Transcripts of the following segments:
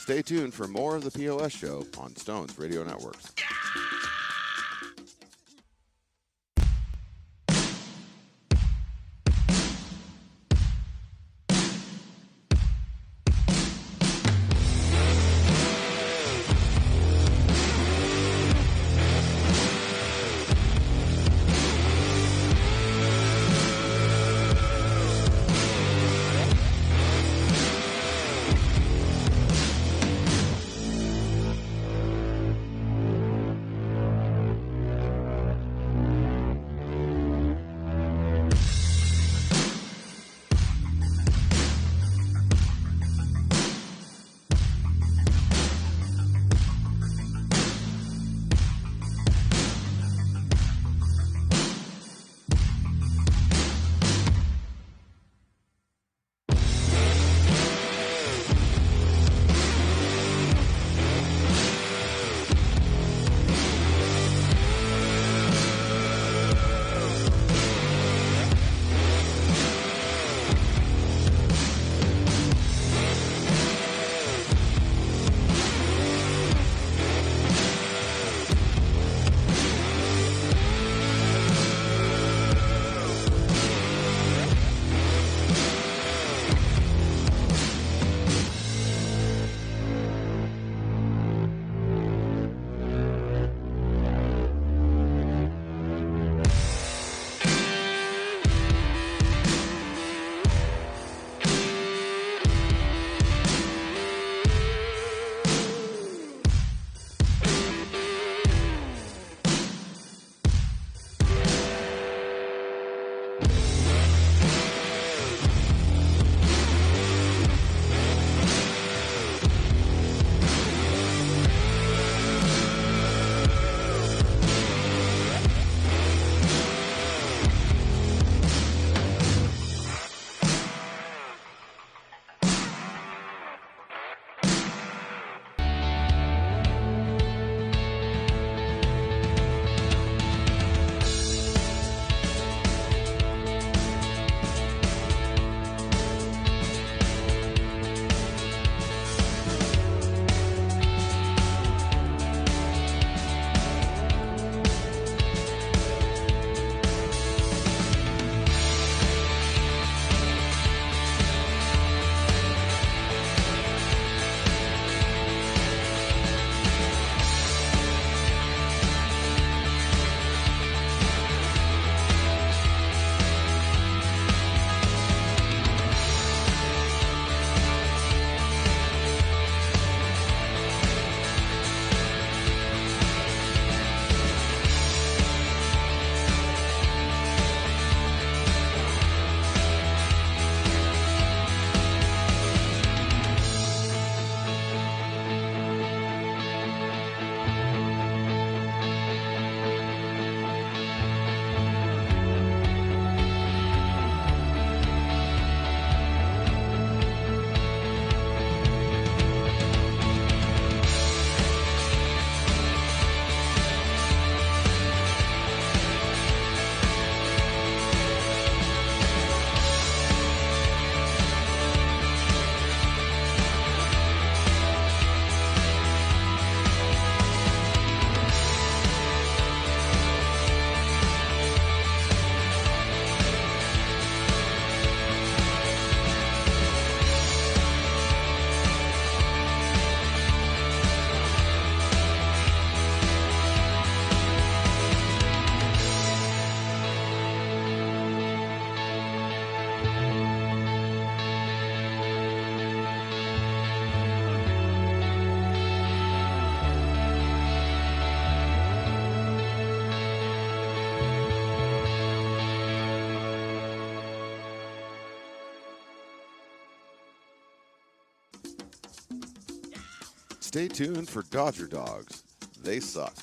Stay tuned for more of the POS show on Stones Radio Networks. Stay tuned for Dodger Dogs. They suck.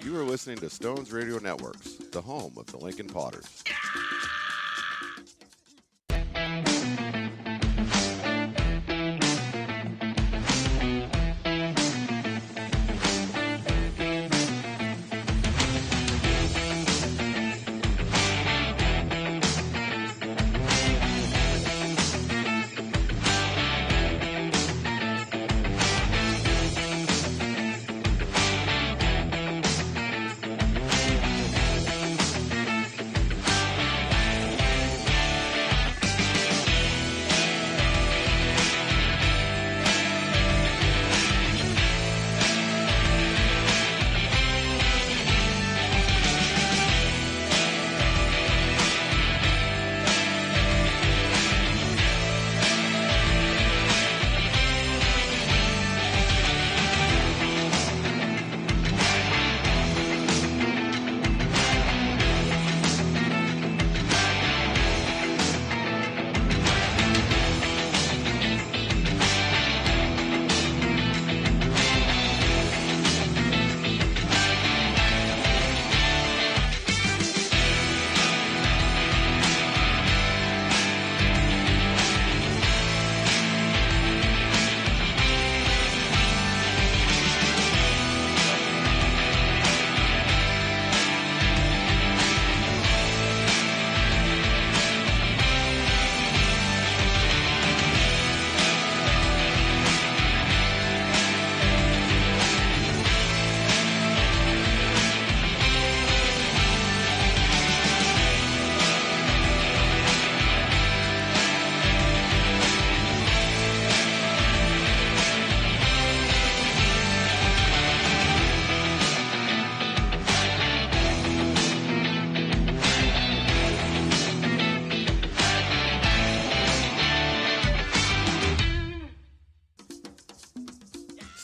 You are listening to Stones Radio Networks, the home of the Lincoln Potters.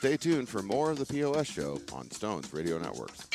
Stay tuned for more of the POS show on Stones Radio Networks.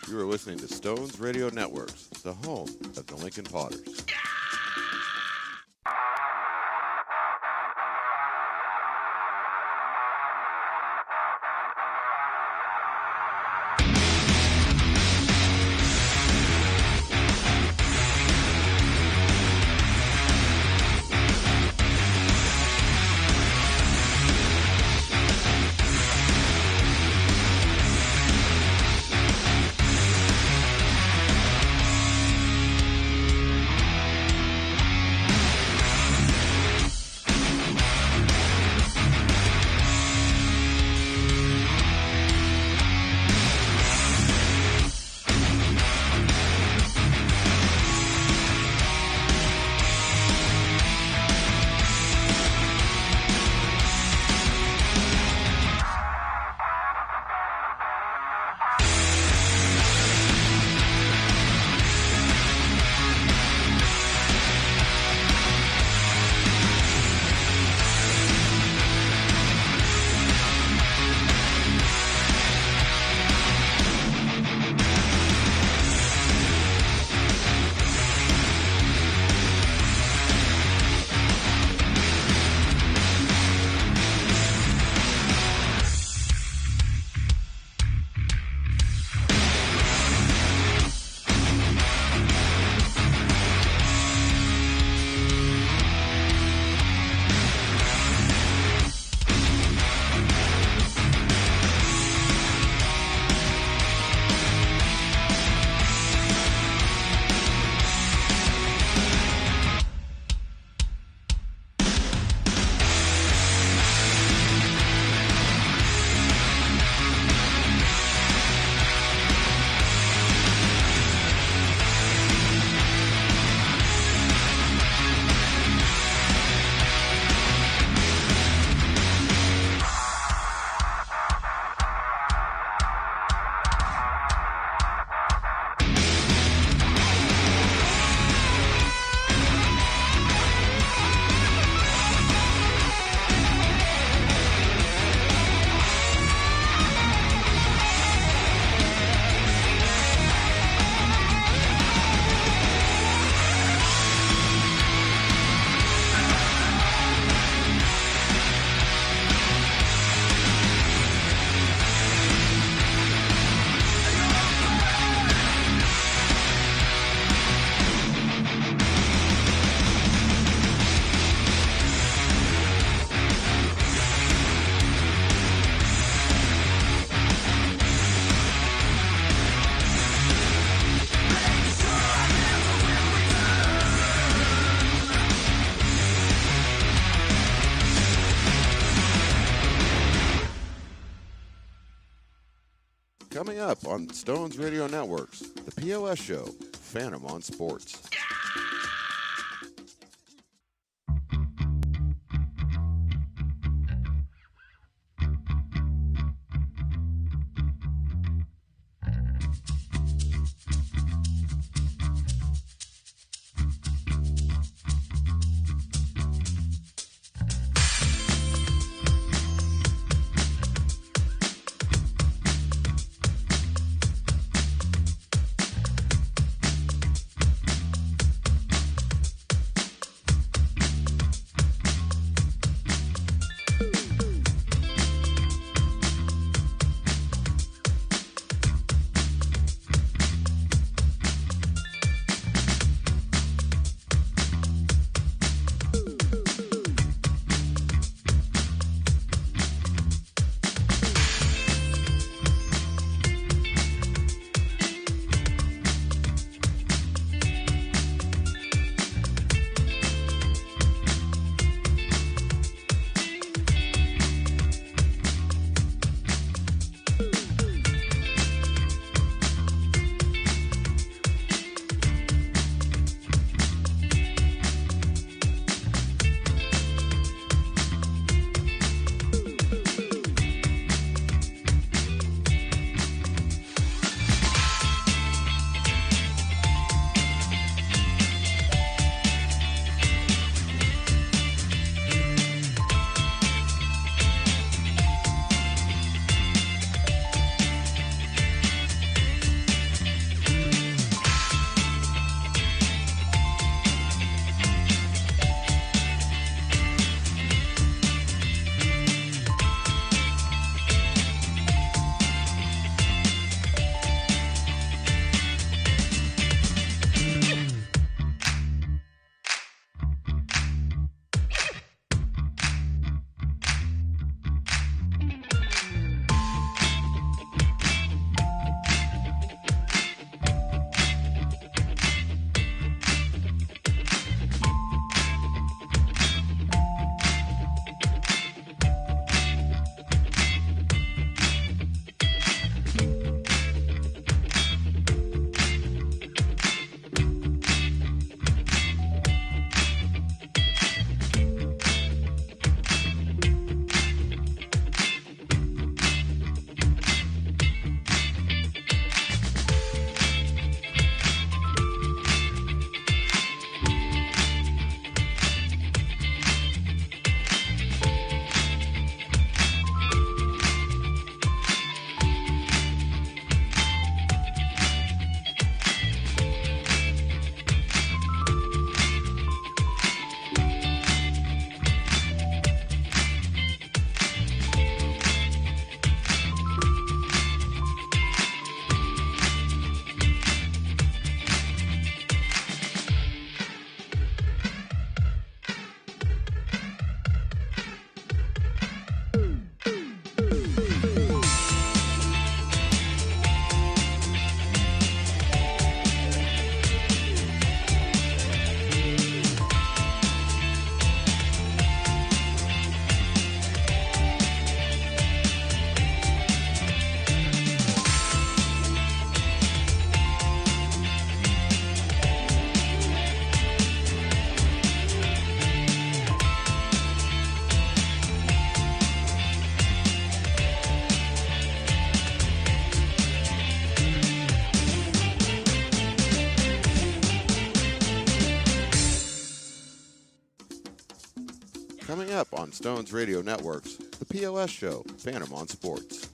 You are listening to Stones Radio Networks, the home of the Lincoln Potters. Coming up on Stones Radio Networks, the POS Show, Phantom on Sports. Coming up on Stones Radio Networks, the POS Show, Phantom on Sports.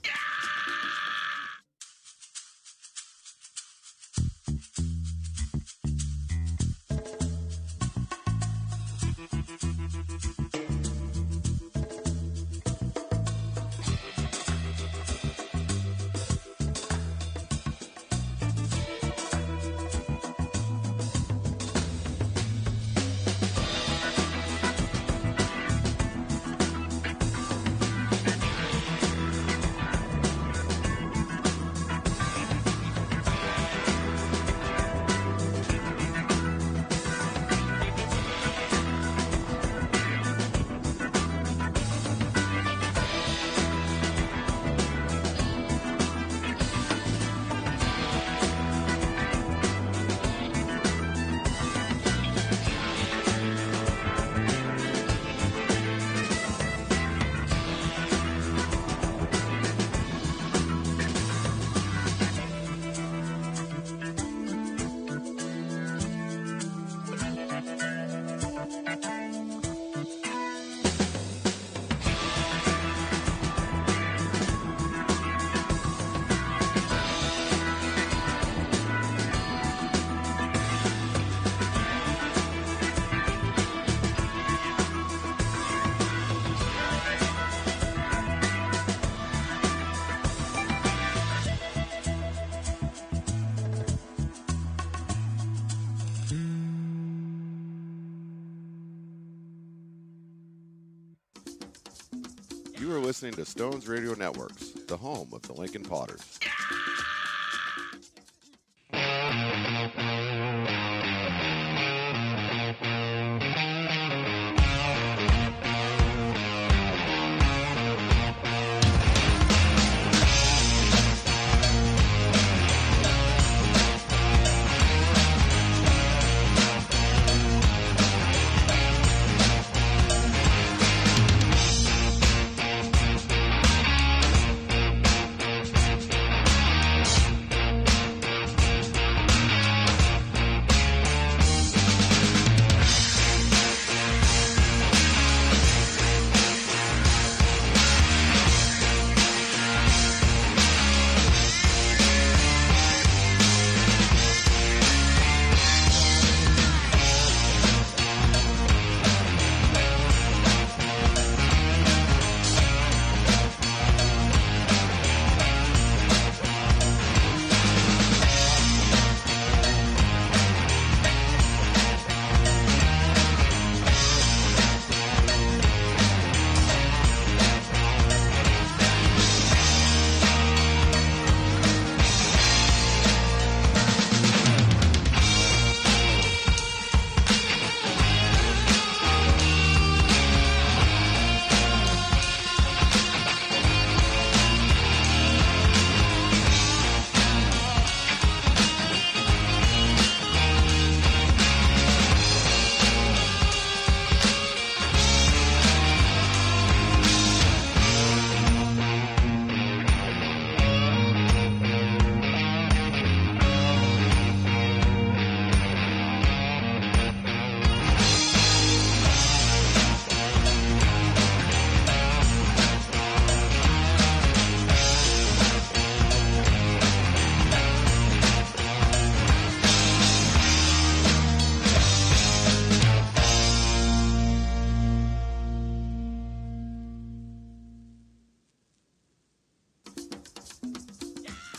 You are listening to Stones Radio Networks, the home of the Lincoln Potters.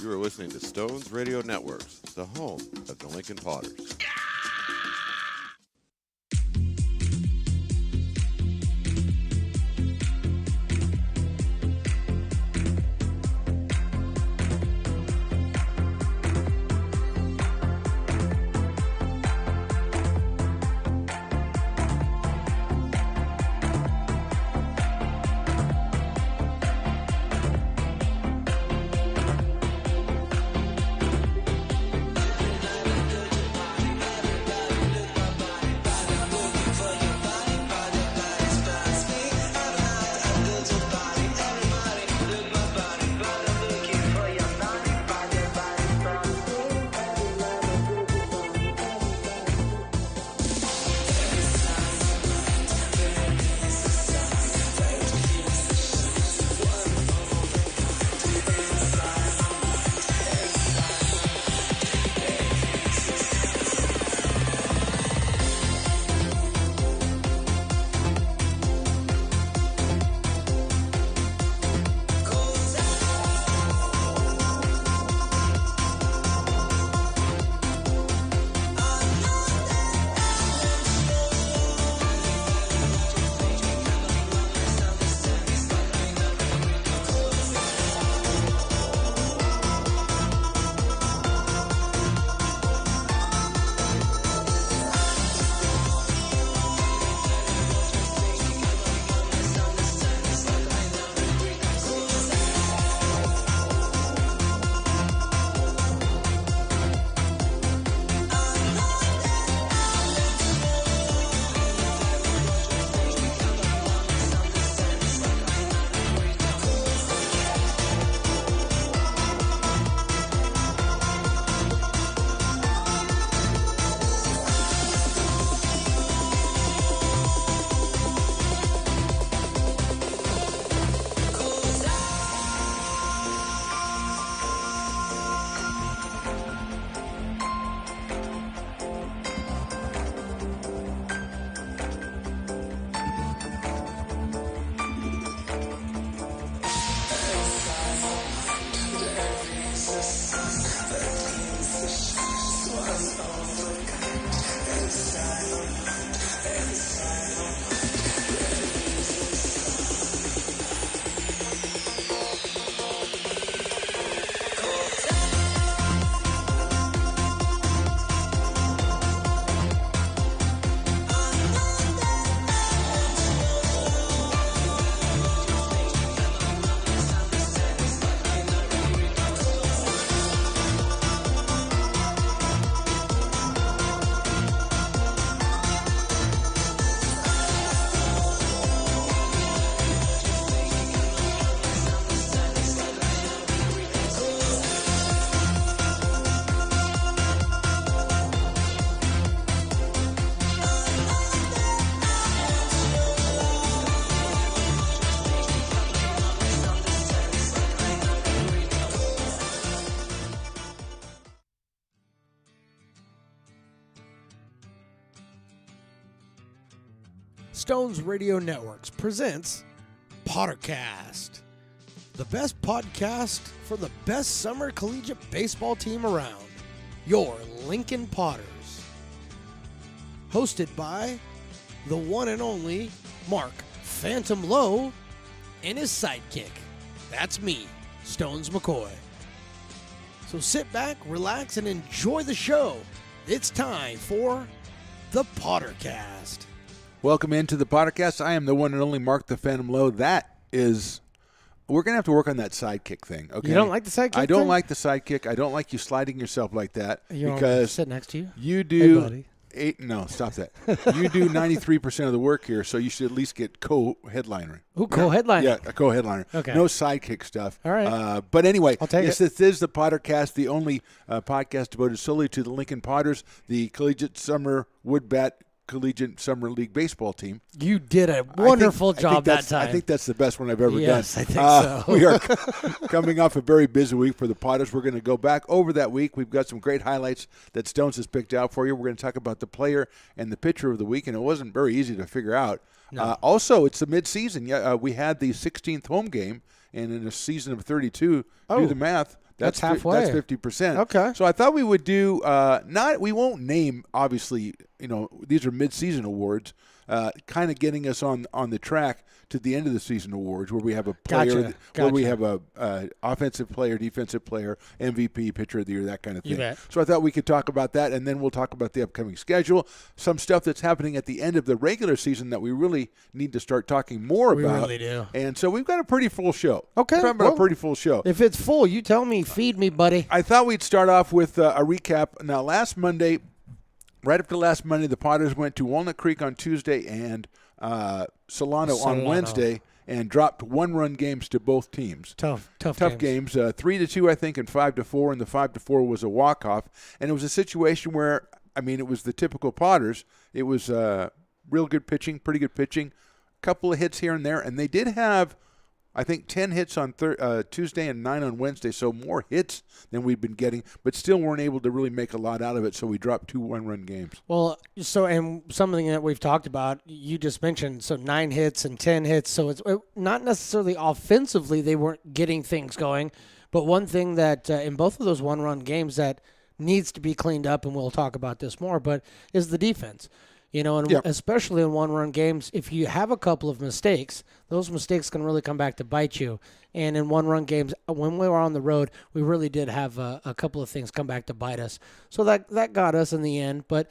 You are listening to Stones Radio Networks, the home of the Lincoln Potters. Stones Radio Networks presents Pottercast, the best podcast for the best summer collegiate baseball team around, your Lincoln Potters. Hosted by the one and only Mark Phantom Lowe and his sidekick. That's me, Stones McCoy. So sit back, relax, and enjoy the show. It's time for the Pottercast. Welcome into the podcast. I am the one and only Mark the Phantom Lowe. We're going to have to work on that sidekick thing. Okay. You don't like the sidekick I don't thing? like the sidekick. I don't like you sliding yourself like that. You want me to because sit next to you? you do Hey, buddy. No, stop that. You do 93% of the work here, so you should at least get co-headliner. Ooh, co-headliner. Yeah, a co-headliner. Okay. No sidekick stuff. All right. But anyway, I'll take yes, it. this is the Pottercast, the only podcast devoted solely to the Lincoln Potters, the Collegiate Summer Woodbat Collegiate Summer League baseball team. You did a wonderful I think job that that's- time. I think that's the best one I've ever Yes, done. I think so. We are coming off a very busy week for the Potters. We're going to go back over that week. We've got some great highlights that Stones has picked out for you. We're going to talk about the player and the pitcher of the week, and it wasn't very easy to figure out. No. Also, it's the midseason. We had the 16th home game, and in a season of 32, do the math. That's halfway. That's 50%. Okay. So I thought we would do we won't name, obviously, these are mid-season awards, kind of getting us on the track to the end of the season awards, where we have a player, where we have a offensive player, defensive player, MVP, pitcher of the year, that kind of thing. You bet. So I thought we could talk about that, and then we'll talk about the upcoming schedule, some stuff that's happening at the end of the regular season that we really need to start talking more We about. really do. And so we've got a pretty full show. Okay, We've got well, a pretty full show. If it's full, you tell me. Feed me, buddy. I thought we'd start off with a recap. Now, right after last Monday, the Potters went to Walnut Creek on Tuesday and Solano on Wednesday and dropped one-run games to both teams. Tough games. 3-2, I think, and 5-4, and the 5-4 was a walk-off. And it was a situation where, it was the typical Potters. It was real good pitching, pretty good pitching, a couple of hits here and there, and they did have, I think, 10 hits on Tuesday and 9 on Wednesday, so more hits than we've been getting, but still weren't able to really make a lot out of it, so we dropped 2 one-run games. Well, and something that we've talked about, you just mentioned, so 9 hits and 10 hits, so it's not necessarily offensively they weren't getting things going, but one thing that in both of those one-run games that needs to be cleaned up, and we'll talk about this more, but is the defense. Especially in one-run games, if you have a couple of mistakes, those mistakes can really come back to bite you. And in one-run games, when we were on the road, we really did have a couple of things come back to bite us. So that got us in the end. But,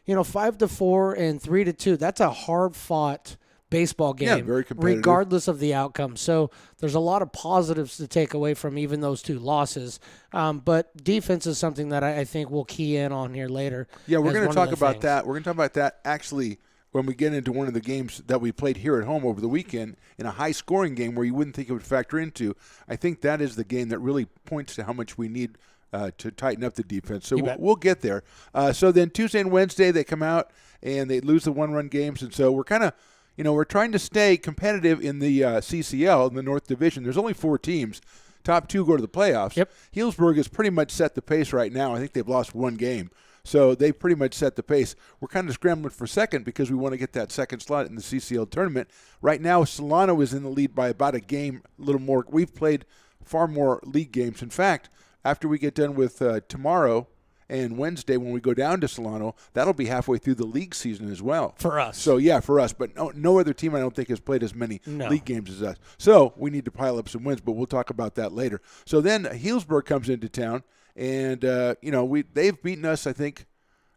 5-4 and 3-2, that's a hard-fought baseball game, Yeah, very competitive. regardless of the outcome. So there's a lot of positives to take away from even those 2 losses. But defense is something that I think we'll key in on here later. Yeah, we're going to talk about that. We're going to talk about that actually when we get into one of the games that we played here at home over the weekend in a high-scoring game where you wouldn't think it would factor into. I think that is the game that really points to how much we need to tighten up the defense. So we'll get there. So then Tuesday and Wednesday they come out and they lose the one-run games, and so we're kind of we're trying to stay competitive in the CCL, in the North Division. There's only 4 teams. Top 2 go to the playoffs. Yep. Healdsburg has pretty much set the pace right now. I think they've lost 1 game. So they've pretty much set the pace. We're kind of scrambling for second because we want to get that second slot in the CCL tournament. Right now, Solano is in the lead by about a game, a little more. We've played far more league games. In fact, after we get done with tomorrow and Wednesday when we go down to Solano, that'll be halfway through the league season as well. For us. So, yeah, for us. But no other team I don't think has played as many No. league games as us. So we need to pile up some wins, but we'll talk about that later. So then Healdsburg comes into town, and, they've beaten us, I think,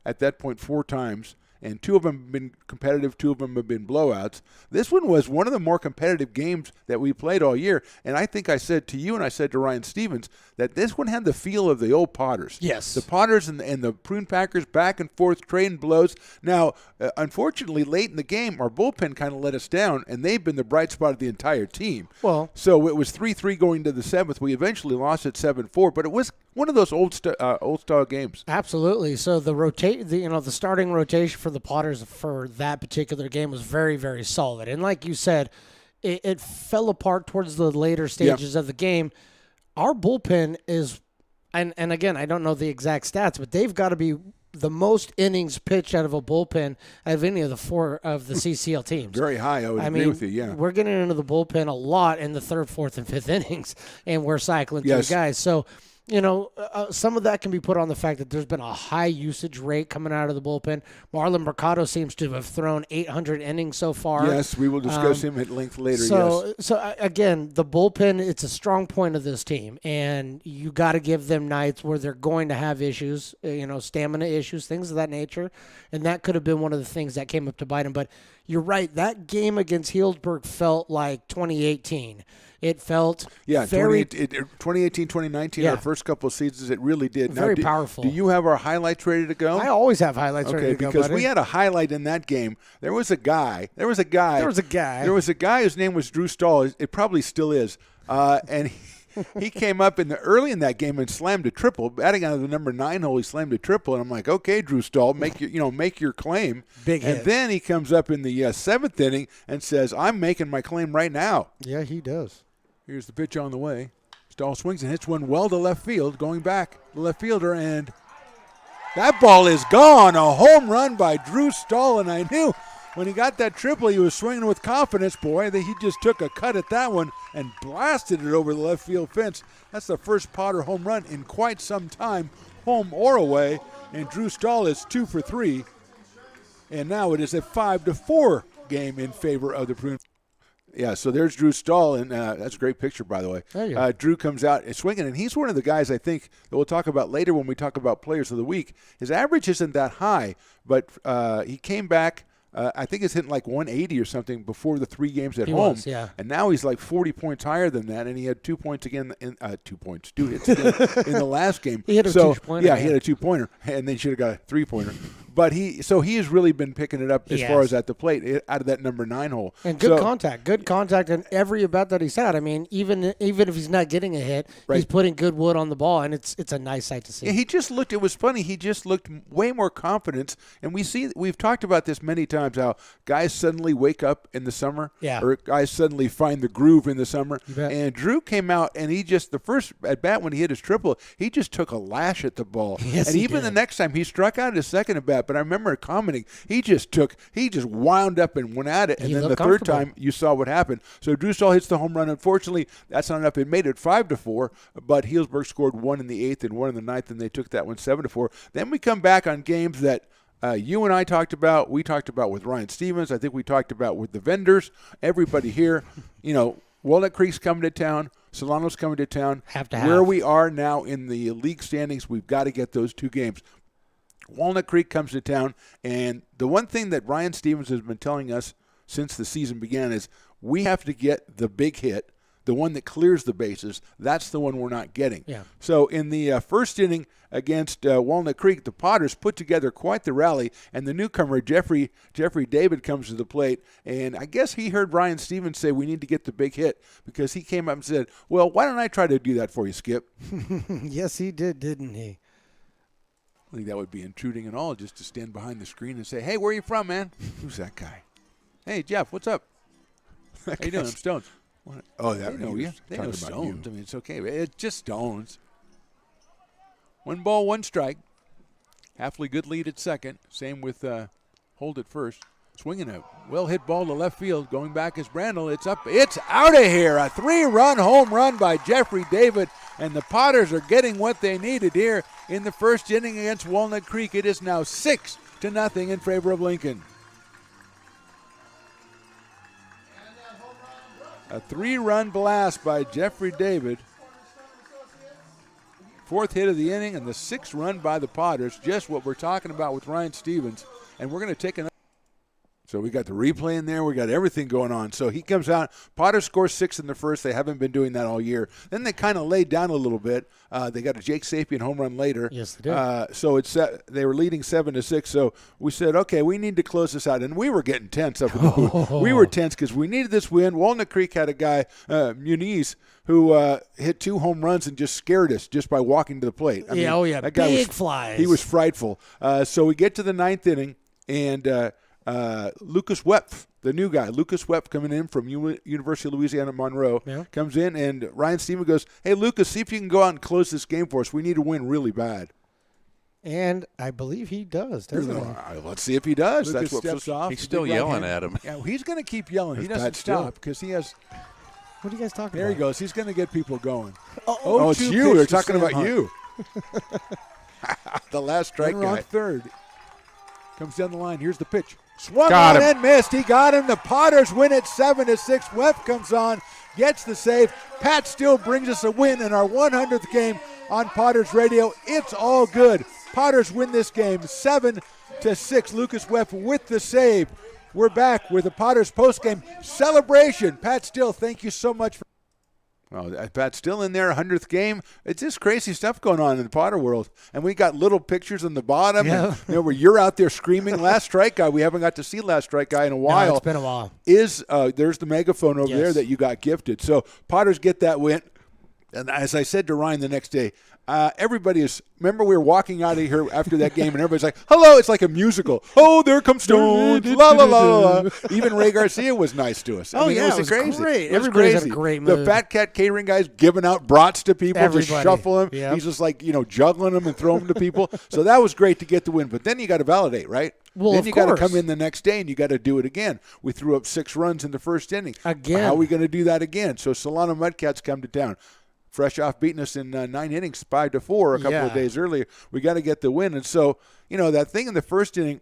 at that point 4 times. And 2 of them have been competitive, 2 of them have been blowouts. This one was one of the more competitive games that we played all year. And I think I said to you and I said to Ryan Stevens that this one had the feel of the old Potters. Yes. The Potters and the Prune Packers back and forth, trading blows. Now, unfortunately, late in the game, our bullpen kind of let us down, and they've been the bright spot of the entire team. Well, so it was 3-3 going to the 7th. We eventually lost at 7-4, but it was one of those old-style games. absolutely. So the starting rotation for the Potters for that particular game was very, very solid. And like you said, it fell apart towards the later stages of the game. Our bullpen is, and again, I don't know the exact stats, but they've got to be the most innings pitched out of a bullpen out of any of the 4 of the CCL teams. Very high. I would agree with you. Yeah. We're getting into the bullpen a lot in the 3rd, 4th, and 5th innings, and we're cycling through guys. So, some of that can be put on the fact that there's been a high usage rate coming out of the bullpen. Marlon Mercado seems to have thrown 800 innings so far. Yes, we will discuss him at length later. So again, the bullpen, it's a strong point of this team, and you got to give them nights where they're going to have issues, stamina issues, things of that nature, and that could have been one of the things that came up to bite them. But you're right, that game against Healdsburg felt like 2018. It felt very 2018, 2019, our first couple of seasons, it really did. Very powerful. Do you have our highlights ready to go? I always have highlights ready to go, because we had a highlight in that game. There was a guy. His name was Drew Stahl. It probably still is. And he came up early in that game and slammed a triple. Batting out of the number 9 hole, he slammed a triple, and I'm like, okay, Drew Stahl, make your claim. Big hit. And then he comes up in the 7th inning and says, I'm making my claim right now. Yeah, he does. Here's the pitch on the way. Stahl swings and hits one well to left field, going back. The left fielder, and that ball is gone. A home run by Drew Stahl, and I knew when he got that triple, he was swinging with confidence. Boy, that he just took a cut at that one and blasted it over the left field fence. That's the first Potter home run in quite some time, home or away, and Drew Stahl is 2 for 3. And now it is a 5-4 game in favor of the Bruins. Yeah, so there's Drew Stahl, and that's a great picture, by the way. Drew comes out and swinging, and he's one of the guys I think that we'll talk about later when we talk about players of the week. His average isn't that high, but he came back. I think it's hitting like 180 or something before the 3 games at home. And now he's like 40 points higher than that, and he had 2 points again, 2 hits again in the last game. He hit a 2-pointer. Yeah, he had a 2-pointer, and then should have got a 3-pointer. But he has really been picking it up as far as at the plate out of that number 9 hole. And good contact in every at bat that he's had. I mean, even if he's not getting a hit, he's putting good wood on the ball, and it's a nice sight to see. Yeah, he just looked. It was funny. He just looked way more confident. And we've talked about this many times. How guys suddenly wake up in the summer, or guys suddenly find the groove in the summer. And Drew came out, and he just the first at bat when he hit his triple, he just took a lash at the ball. Yes, and even the next time he struck out his second at bat. But I remember commenting, he just wound up and went at it, and then the third time you saw what happened. So Drew Stahl hits the home run. Unfortunately, that's not enough. It made it 5-4, but Healdsburg scored 1 in the 8th and 1 in the 9th, and they took that one 7-4. Then we come back on games that you and I talked about. We talked about with Ryan Stevens. I think we talked about with the vendors. Everybody here, Walnut Creek's coming to town. Solano's coming to town. Where we are now in the league standings, we've got to get those 2 games. Walnut Creek comes to town, and the one thing that Ryan Stevens has been telling us since the season began is we have to get the big hit, the one that clears the bases. That's the one we're not getting. Yeah. So in the first inning against Walnut Creek, the Potters put together quite the rally, and the newcomer, Jeffrey David, comes to the plate, and I guess he heard Ryan Stevens say we need to get the big hit because he came up and said, well, why don't I try to do that for you, Skip? Yes, he did, didn't he? I think that would be intruding and all, just to stand behind the screen and say, hey, where are you from, man? Who's that guy? Hey, Jeff, what's up? How you doing? I'm Stones. What? Oh, that no, yeah. They know Stones. I mean, it's okay. It's just Stones. 1 ball, 1 strike. Halfley good lead at second. Same with Holt at first. Swinging a well-hit ball to left field. Going back is Brandel. It's up. It's out of here. A 3-run home run by Jeffrey David. And the Potters are getting what they needed here in the first inning against Walnut Creek. It is now 6-0 in favor of Lincoln. A 3-run blast by Jeffrey David. 4th hit of the inning and the 6th run by the Potters. Just what we're talking about with Ryan Stevens. And we're going to take another. So we got the replay in there. We got everything going on. So he comes out. Potter scores 6 in the first. They haven't been doing that all year. Then they kind of laid down a little bit. They got a Jake Sapien home run later. Yes, they did. So they were leading 7-6. So we said, okay, we need to close this out. And we were getting tense up in the booth. We were tense because we needed this win. Walnut Creek had a guy, Muniz, who hit 2 home runs and just scared us just by walking to the plate. I mean, that guy big flies. He was frightful. So we get to the 9th inning, and Lucas Wepf, the new guy, Lucas Wepf coming in from University of Louisiana Monroe, comes in, and Ryan Stevens goes, hey, Lucas, see if you can go out and close this game for us. We need to win really bad. And I believe he does, doesn't he? Let's see if he does. Lucas That's what steps off. He's still yelling at him. Yeah, he's going to keep yelling. He There's doesn't Pat Still. stop because he has. What are you guys talking There about? he goes. He's going to get people going. Oh, it's 0-2 you. pitch They're to talking Sam about Hunt. you. The last strike Runner on guy. third. Comes down the line. Here's the pitch. Swung Got on him. and missed. He got him. The Potters win it 7-6. Weff comes on, gets the save. Pat Still brings us a win in our 100th game on Potters Radio. It's all good. Potters win this game 7-6. Lucas Weff with the save. We're back with the Potters postgame celebration. Pat Still, thank you so much for. Well, Pat's still in there, 100th game. It's just crazy stuff going on in the Potter world. And we got little pictures on the bottom. Yeah. And, where you're out there screaming. Last strike guy, we haven't got to see last strike guy in a while. No, it's been a while. There's the megaphone over Yes. there that you got gifted. So Potters get that win. And as I said to Ryan the next day, everybody is. Remember, we were walking out of here after that game, and everybody's like, "Hello!" It's like a musical. Oh, there comes Stones. La la la la. Even Ray Garcia was nice to us. Oh, yeah, it it was crazy. great. It was Everybody's had a crazy. great The mood. Fat Cat Catering guys giving out brats to people, just Everybody. shuffle them. Yep. He's just like juggling them and throwing them to people. So that was great to get the win. But then you got to validate, right? Well, then of you got to course. come in the next day and you got to do it again. We threw up 6 runs in the first inning. Again. How are we going to do that again? So Solano Mudcats come to town. Fresh off beating us in 9 innings, 5-4 a couple of Yeah. days earlier. We got to get the win. And so, that thing in the first inning,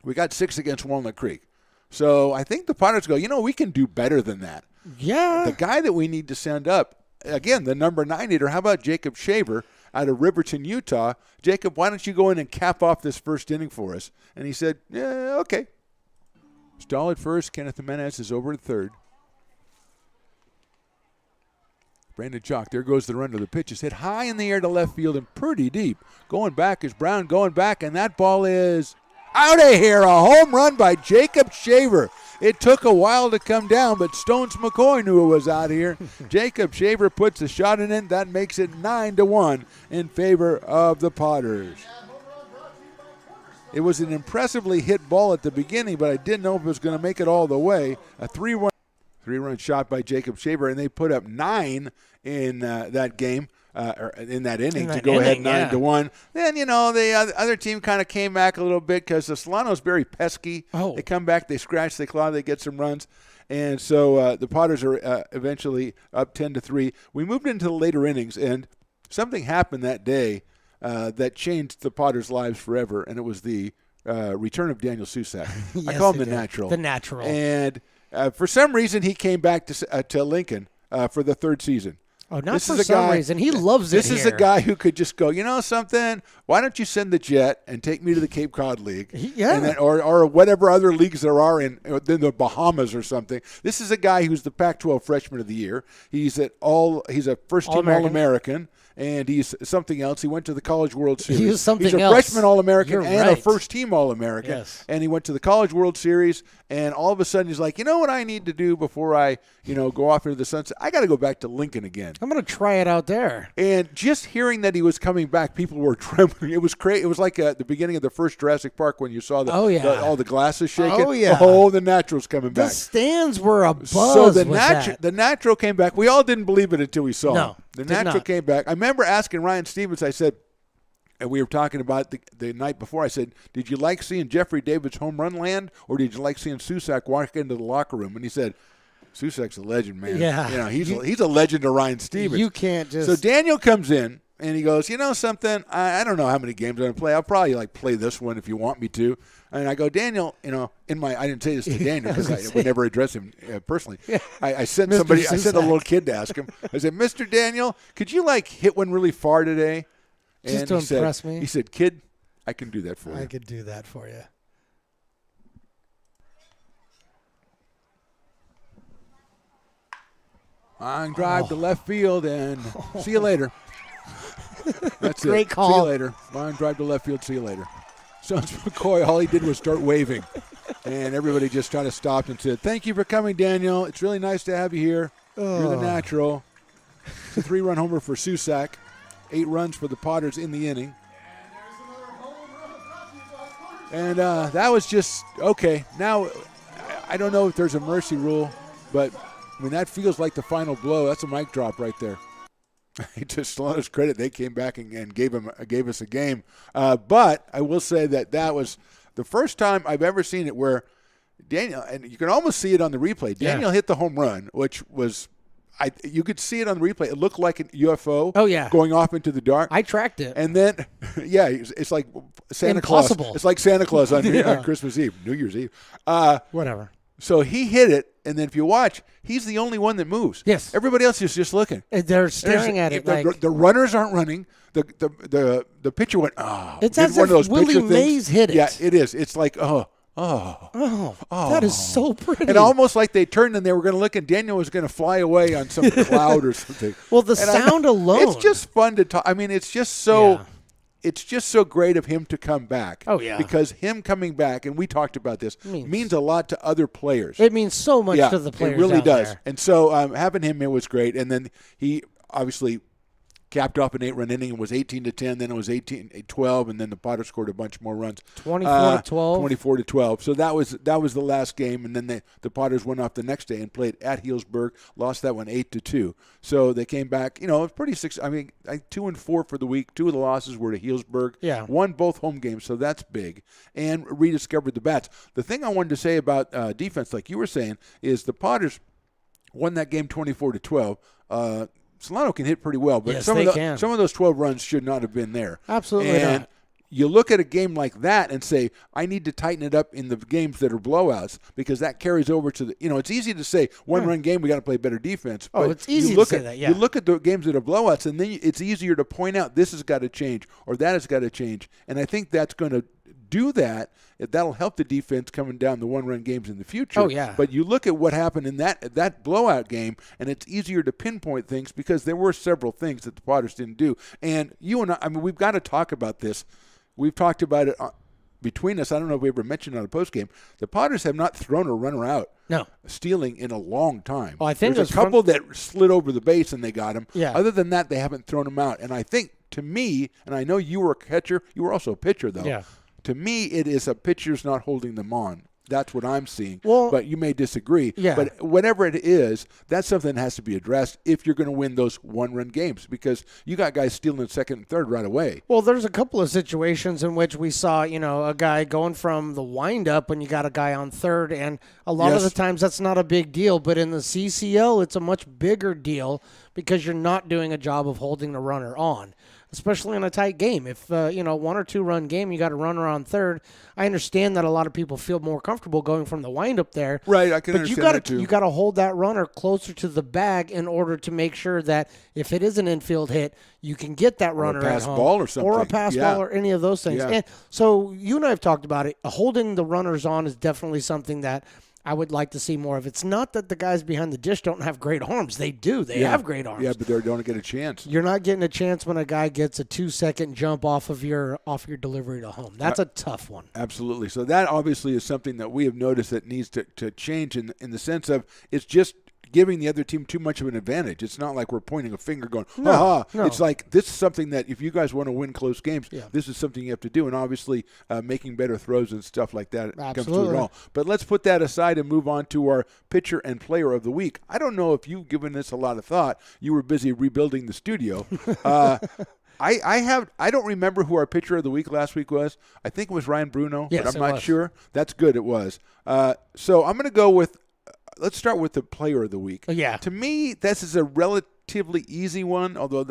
we got 6 against Walnut Creek. So I think the Potters go, we can do better than that. Yeah. The guy that we need to send up, again, the number 9 hitter, how about Jacob Shaver out of Riverton, Utah? Jacob, why don't you go in and cap off this first inning for us? And he said, yeah, okay. Stall at first. Kenneth Jimenez is over at third. Brandon Chalk, there goes the runner. The pitch is hit high in the air to left field and pretty deep. Going back is Brown, going back, and that ball is out of here. A home run by Jacob Shaver. It took a while to come down, but Stones McCoy knew it was out here. Jacob Shaver puts a shot in it. That makes it 9-1 in favor of the Potters. It was an impressively hit ball at the beginning, but I didn't know if it was going to make it all the way. A 3-run shot by Jacob Shaver, and they put up 9 in that game, or in that inning, to go ahead 9-1. Then, the other team kind of came back a little bit because the Solano's very pesky. Oh. They come back, they scratch, they claw, they get some runs. And so the Potters are eventually up 10-3. We moved into the later innings, and something happened that day that changed the Potters' lives forever, and it was the return of Daniel Susak. I Yes, call him he the did. Natural. The Natural. And for some reason, he came back to Lincoln for the 3rd season. Oh, not This for is a some guy- reason. He loves it This is a here. guy who could just go, something? Why don't you send the jet and take me to the Cape Cod League? Yeah. And then, or whatever other leagues there are in the Bahamas or something. This is a guy who's the Pac-12 Freshman of the Year. He's a first-team All-American. All-American. And he's something else. He went to the College World Series. He was something He's a else. freshman All-American You're and a right. first-team All-American. Yes. And he went to the College World Series. And all of a sudden, he's like, you know what I need to do before I, go off into the sunset? I got to go back to Lincoln again. I'm going to try it out there. And just hearing that he was coming back, people were trembling. It was crazy. It was like the beginning of the first Jurassic Park when you saw all the glasses shaking. Oh, yeah. Oh, the Natural's coming The back. stands were abuzz So the with that. Natural came back. We all didn't believe it until we saw No, him. The did Natural not. came back. I remember asking Ryan Stevens, I said, and we were talking about the night before, I said, did you like seeing Jeffrey David's home run land, or did you like seeing Susak walk into the locker room? And he said, Susak's a legend, man. Yeah. He's a legend to Ryan Stevens. You can't just. So Daniel comes in, and he goes, something, I don't know how many games I'm going to play. I'll probably play this one if you want me to. And I go, Daniel, I didn't say this to Daniel because I would never address him personally. Yeah. I sent Mr. somebody, I sent a Susak. little kid to ask him. I said, Mr. Daniel, could you hit one really far today? Just And to he said- impress me? He said, kid, I can do that for you. I could do that for you. Line drive to left field, and see you later. That's it. Great See call. you later. Line drive to left field. See you later. Stones McCoy, all he did was start waving, and everybody just kind of stopped and said, "Thank you for coming, Daniel. It's really nice to have you here. You're the Natural." It's a 3-run homer for Susak. 8 runs for the Potters in the inning. And that was just, okay. Now, I don't know if there's a mercy rule, but that feels like the final blow. That's a mic drop right there. To Solano's credit, they came back and gave us a game. But I will say that was the first time I've ever seen it where Daniel, and you can almost see it on the replay. Daniel hit the home run, which was, you could see it on the replay. It looked like an UFO. Oh, yeah. Going off into the dark. I tracked it. And then, it's like Santa Impossible. Claus. It's like Santa Claus on Christmas Eve, New Year's Eve. Whatever. So he hit it, and then if you watch, he's the only one that moves. Yes. Everybody else is just looking. They're staring at it The runners aren't running. The pitcher went, oh. It's did as one of if those Willie pitcher things. Mays hit it. Yeah, it is. It's like, that is so pretty. And almost like they turned and they were going to look, and Daniel was going to fly away on some cloud or something. Well, the sound alone. It's just fun to talk. I mean, it's just so. Yeah. It's just so great of him to come back. Oh, yeah. Because him coming back, and we talked about this, means a lot to other players. It means so much to the players. It really out does. there. And so having him in was great. And then he obviously capped off an 8-run inning and was 18-10. Then it was 18-12, and then the Potters scored a bunch more runs. 24-12. 24-12. So that was the last game, and then the Potters went off the next day and played at Healdsburg, lost that one 8-2. So they came back. You know, it was pretty 2-4 for the week. 2 of the losses were to Healdsburg. Yeah. Won both home games, so that's big, and rediscovered the bats. The thing I wanted to say about defense, like you were saying, is the Potters won that game 24-12. Solano can hit pretty well, but Yes, some of those 12 runs should not have been there. Absolutely and not. You look at a game like that and say, I need to tighten it up in the games that are blowouts, because that carries over to it's easy to say one-run game, we got to play better defense. Oh, but it's easy to say that, yeah. You look at the games that are blowouts, and then it's easier to point out this has got to change or that has got to change. And I think that's going to do that. That'll help the defense coming down the one-run games in the future. Oh, yeah. But you look at what happened in that blowout game, and it's easier to pinpoint things because there were several things that the Potters didn't do. And you and I mean, we've got to talk about this. We've talked about it between us. I don't know if we ever mentioned it on a postgame. The Potters have not thrown a runner out. No. Stealing in a long time. Well, I think there's a couple that slid over the base and they got him. Yeah. Other than that, they haven't thrown him out. And I think, to me, and I know you were a catcher, you were also a pitcher, though. Yeah. To me, it is a pitcher's not holding them on. That's what I'm seeing. Well, but you may disagree. Yeah. But whatever it is, that's something that has to be addressed if you're going to win those one-run games, because you got guys stealing second and third right away. Well, there's a couple of situations in which we saw, a guy going from the windup when you got a guy on third, and a lot of the times that's not a big deal. But in the CCL, it's a much bigger deal because you're not doing a job of holding the runner on, especially in a tight game. If, 1 or 2 run game, you got a runner on third. I understand that a lot of people feel more comfortable going from the windup there. Right, I can understand that too. You got to hold that runner closer to the bag in order to make sure that if it is an infield hit, you can get that runner pass at home. ball or something. Or a pass ball or any of those things. Yeah. And so you and I have talked about it. Holding the runners on is definitely something that I would like to see more of. It's not that the guys behind the dish don't have great arms. They do. They have great arms. Yeah, but they don't get a chance. You're not getting a chance when a guy gets a 2-second jump off of your delivery to home. That's a tough one. Absolutely. So that obviously is something that we have noticed that needs to change in the sense of it's just giving the other team too much of an advantage. It's not like we're pointing a finger going, ha. No. It's like this is something that if you guys want to win close games, this is something you have to do. And obviously making better throws and stuff like that comes through it all. But let's put that aside and move on to our pitcher and player of the week. I don't know if you've given this a lot of thought. You were busy rebuilding the studio. I don't remember who our pitcher of the week last week was. I think it was Ryan Bruno, yes, but I'm not was. sure. That's good. It was. So I'm going to go with. Let's start with the player of the week. Yeah. To me, this is a relatively easy one, although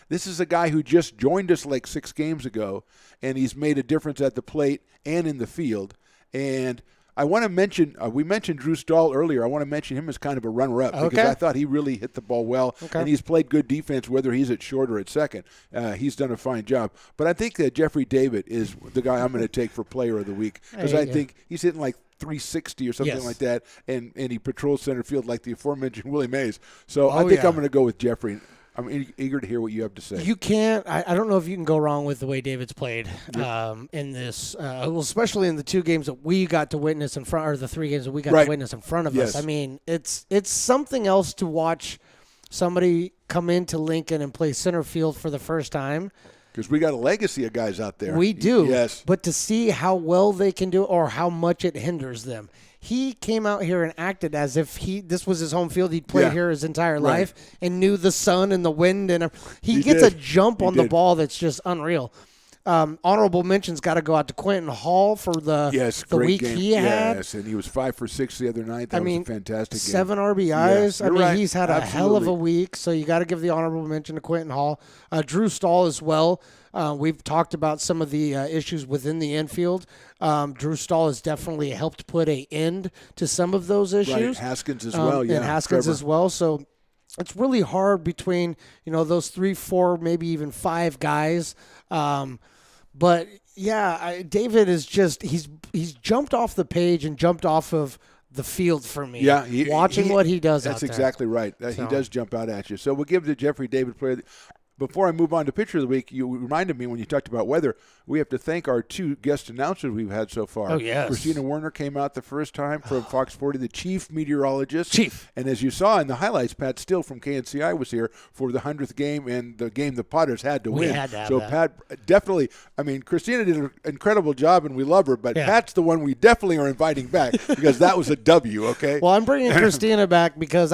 this is a guy who just joined us like 6 games ago, and he's made a difference at the plate and in the field. And I want to mention, we mentioned Drew Stahl earlier. I want to mention him as kind of a runner-up because I thought he really hit the ball well, and he's played good defense whether he's at short or at second. He's done a fine job. But I think that Jeffrey David is the guy I'm going to take for player of the week because I think he's hitting like 360 or something like that, and he patrols center field like the aforementioned Willie Mays. So I think I'm going to go with Jeffrey. I'm eager to hear what you have to say. You can't. I don't know if you can go wrong with the way David's played in this, especially in the 2 games that we got to witness in front, or the 3 games that we got to witness in front of us. I mean, it's something else to watch somebody come into Lincoln and play center field for the first time. Because we got a legacy of guys out there. We do. Yes. But to see how well they can do or how much it hinders them. he came out here and acted as if this was his home field. He'd played Yeah. here his entire Right. life and knew the sun and the wind. And he He gets did. a jump He on the did. ball that's just unreal. Honorable mention's got to go out to Quentin Hall for the great week game. he had. Yes, and he was 5 for 6 the other night. That was a fantastic game. 7 RBIs. Yes, I you're mean, right. he's had a hell of a Absolutely. week, so you got to give the honorable mention to Quentin Hall. Drew Stahl as well. We've talked about some of the issues within the infield. Drew Stahl has definitely helped put an end to some of those Right, issues. Haskins as well. Yeah, and Haskins Trevor. as well. So it's really hard between those 3, 4, maybe even 5 guys. But yeah, David is just he's jumped off the page and jumped off of the field for me. Yeah, watching what he does. That's out there. exactly right. He does jump out at you. So we'll give the Jeffrey David player. Before I move on to Pitcher of the Week, you reminded me when you talked about weather, we have to thank our 2 guest announcers we've had so far. Oh, yes. Christina Werner came out the first time from Fox 40, the chief meteorologist. Chief. And as you saw in the highlights, Pat Still from KNCI was here for the 100th game and the game the Potters had to We win. had to have so that. Pat definitely, I mean, Christina did an incredible job and we love her, but Yeah. Pat's the one we definitely are inviting back because that was a W, okay? Well, I'm bringing Christina back because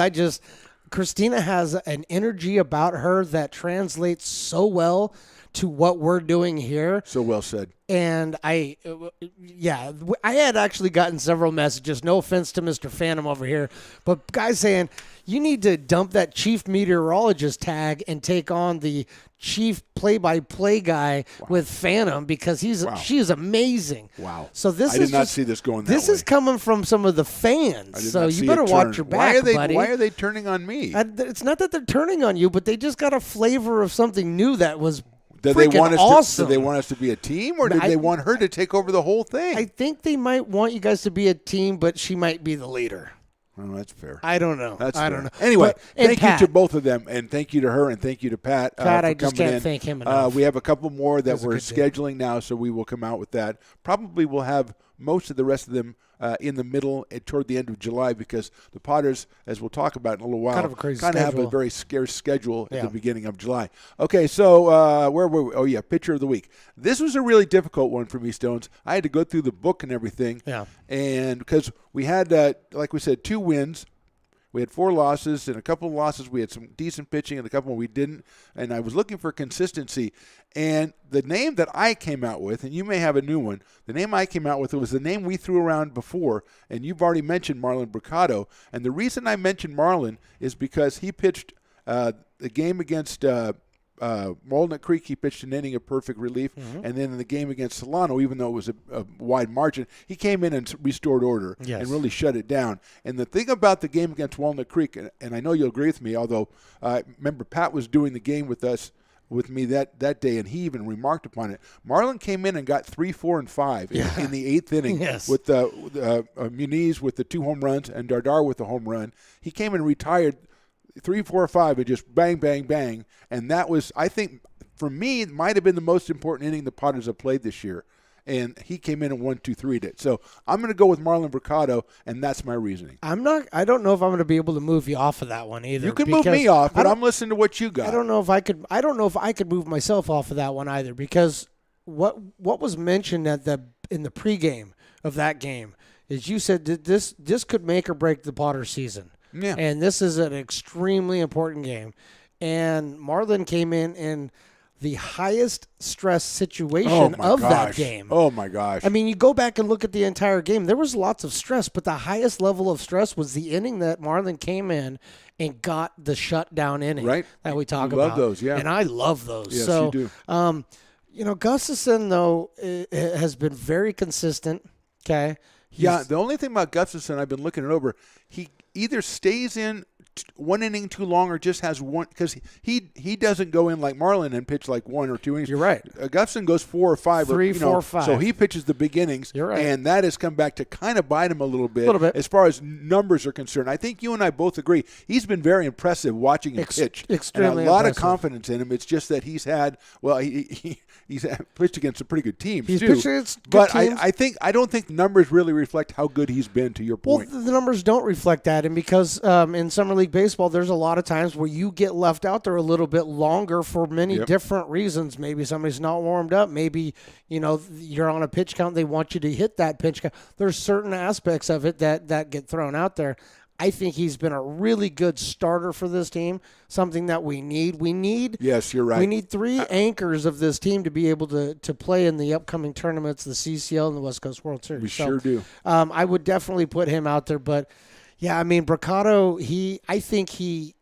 Christina has an energy about her that translates so well to what we're doing here. So well said. And I had actually gotten several messages. No offense to Mr. Phantom over here, but guys saying you need to dump that chief meteorologist tag and take on the chief play-by-play guy with Phantom because she is amazing. Wow. So this I is did not just- see this going that This way. is coming from some of the I fans. did So not you see better it watch turn. your back, buddy. Why are they turning on me? It's not that they're turning on you, but they just got a flavor of something new that was Do they freaking want us awesome. do they want us to be a team, or did they want her to take over the whole thing? I think they might want you guys to be a team, but she might be the leader. Oh, that's fair. I don't know. That's I fair. don't know. Anyway, And thank Pat. you to both of them, and thank you to her, and thank you to Pat. Pat, for I just coming can't in. thank him enough. We have a couple more that He's a we're good dude. scheduling now, so we will come out with that. Probably we'll have most of the rest of them in the middle toward the end of July because the Potters, as we'll talk about in a little while, Kind of a crazy have a schedule. very scarce schedule at Yeah. the beginning of July. Okay, so where were we? Oh, yeah, Pitcher of the Week. This was a really difficult one for me, Stones. I had to go through the book and everything. Yeah. And because we had, like we said, 2 wins. We had 4 losses, and a couple of losses we had some decent pitching, and a couple we didn't. And I was looking for consistency. And the name that I came out with, and you may have a new one, the name I came out with was the name we threw around before, and you've already mentioned Marlon Bricado. And the reason I mentioned Marlon is because he pitched the game against Walnut Creek, he pitched an inning of perfect relief, and then in the game against Solano, even though it was a wide margin, he came in and restored order Yes. and really shut it down. And the thing about the game against Walnut Creek, and I know you'll agree with me, although remember Pat was doing the game with me that day, and he even remarked upon it. Marlon came in and got 3, 4, and 5 in the 8th inning Yes. with Muniz with the 2 home runs and Dardar with the home run. He came and retired 3, 4, 5, and just bang, bang, bang. And that was, I think, for me, it might have been the most important inning the Potters have played this year. And he came in and 1-2-3'd it. So I'm going to go with Marlon Bricado, and that's my reasoning. I don't know if I'm going to be able to move you off of that one either. You can move because me off, but I don't- I'm listening to what you got. I don't know if I could move myself off of that one either because what was mentioned in the pregame of that game is you said that this could make or break the Potter season. Yeah. And this is an extremely important game. And Marlon came in the highest stress situation of that game. Oh, my gosh. I mean, you go back and look at the entire game. There was lots of stress, but the highest level of stress was the inning that Marlon came in and got the shutdown inning Right. that we talk You about. love those, yeah. And I love those. Yes, so, you do. Gustafson, though, has been very consistent. Okay. Yeah, the only thing about Gustafson, I've been looking it over, he either stays in one inning too long or just has one, because he doesn't go in like Marlon and pitch like 1 or 2 innings. You're right. Gustafson goes 4 or 5. 3, or, 4, or 5. So he pitches the big innings. You're right. And that has come back to kind of bite him a little bit. As far as numbers are concerned. I think you and I both agree. He's been very impressive watching him pitch. Extremely and a lot impressive. of confidence in him. It's just that he's had, he's pitched against some pretty good teams He's too. pitched against good but teams. I don't think numbers really reflect how good he's been, to your Well, point. the numbers don't reflect that, and because in Summer League League baseball, there's a lot of times where you get left out there a little bit longer for many Yep. different reasons. Maybe somebody's not warmed up. Maybe, you're on a pitch count. They want you to hit that pitch count. There's certain aspects of it that get thrown out there. I think he's been a really good starter for this team, something that we need. Yes, you're right. We need 3 anchors of this team to be able to play in the upcoming tournaments, the CCL and the West Coast World Series. We sure do. I would definitely put him out there, but yeah, I mean, Bricado, I think he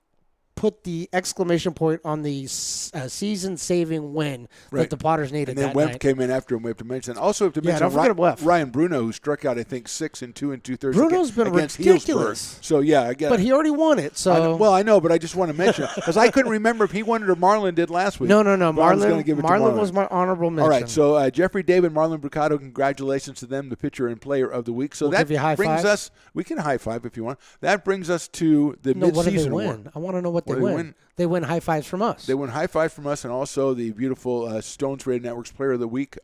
put the exclamation point on the season-saving win Right. that the Potters needed And then that Wemp night. came in after him. We have to mention. Also, have to Yeah, mention don't forget Wemp. Ryan Bruno, who struck out, I think, 6 2 2/3. Bruno's been against ridiculous. Healdsburg. So yeah, again. But he already won it, so I know, but I just want to mention because I couldn't remember if he won it or Marlon did last week. no. But I was gonna give it to Marlon was my honorable mention. All right, so Jeffrey David, Marlon Bricado, congratulations to them, the pitcher and player of the week. So We'll that give you high brings fives. us. We can high five if you want. That brings us to the No, what did they midseason win? award. I want to know what they What did they win. win? They win high fives from us. They won high five from us, and also the beautiful Stones Radio Network's Player of the Week